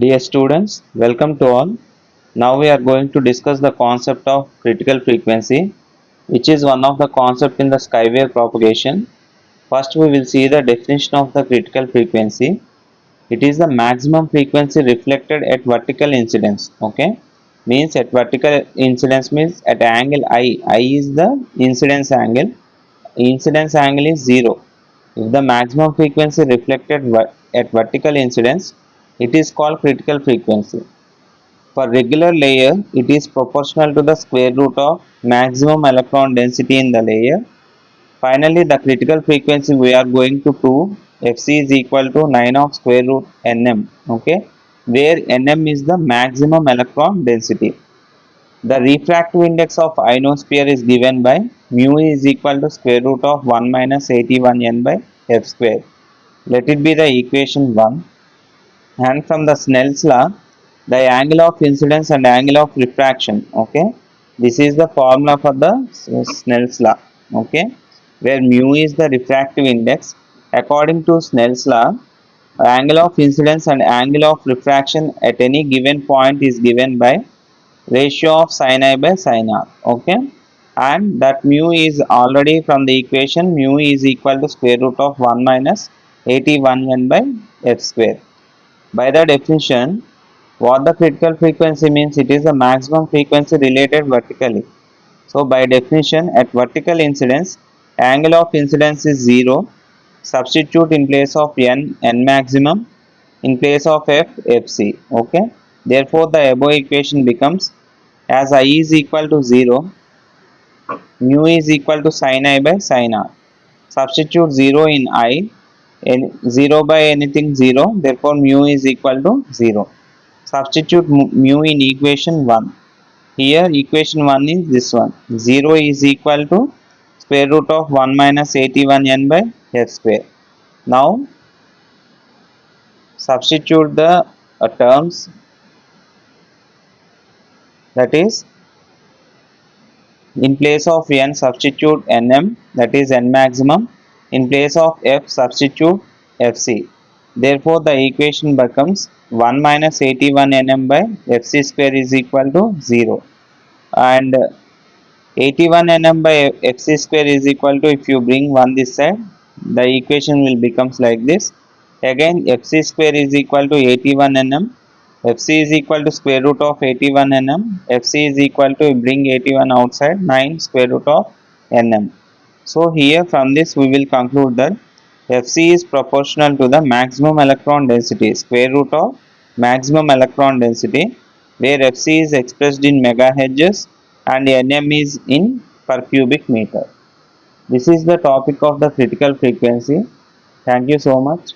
Dear students, welcome to all. Now we are going to discuss the concept of critical frequency, which is one of the concepts in the skywave propagation. First, we will see the definition of the critical frequency. It is the maximum frequency reflected at vertical incidence. Okay, means at vertical incidence means at angle I. I is the incidence angle. Incidence angle is 0. If the maximum frequency reflected at vertical incidence, it is called critical frequency. For regular layer, it is proportional to the square root of maximum electron density in the layer. Finally, the critical frequency we are going to prove Fc is equal to 9 of square root Nm, okay, where Nm is the maximum electron density. The refractive index of ionosphere is given by mu is equal to square root of 1 minus 81n by f square. Let it be the equation 1. And from the Snell's law, the angle of incidence and angle of refraction, okay, this is the formula for the Snell's law, okay, where mu is the refractive index. According to Snell's law, angle of incidence and angle of refraction at any given point is given by ratio of sin I by sin R, okay, and that mu is already from the equation mu is equal to square root of 1 minus 81n by f square. By the definition, what the critical frequency means, it is the maximum frequency related vertically. So by definition, at vertical incidence, angle of incidence is 0. Substitute in place of n maximum, in place of f fc. Okay. Therefore, the above equation becomes as I is equal to 0, mu is equal to sin I by sin R. Substitute 0 in I, and 0 by anything 0, therefore mu is equal to 0. Substitute mu in equation 1. Here equation 1 is this one. 0 is equal to square root of 1 minus 81n by f square. Now substitute the terms, that is in place of n substitute nm, that is n maximum. In place of f substitute fc. Therefore the equation becomes 1 minus 81 nm by fc square is equal to 0, and 81 nm by fc square is equal to, if you bring 1 this side, the equation will becomes like this. Again fc square is equal to 81 nm, fc is equal to square root of 81 nm, fc is equal to, bring 81 outside, 9 square root of nm. So here from this we will conclude that fc is proportional to the maximum electron density, square root of maximum electron density, where fc is expressed in megahertz and nm is in per cubic meter. This is the topic of the critical frequency. Thank you so much.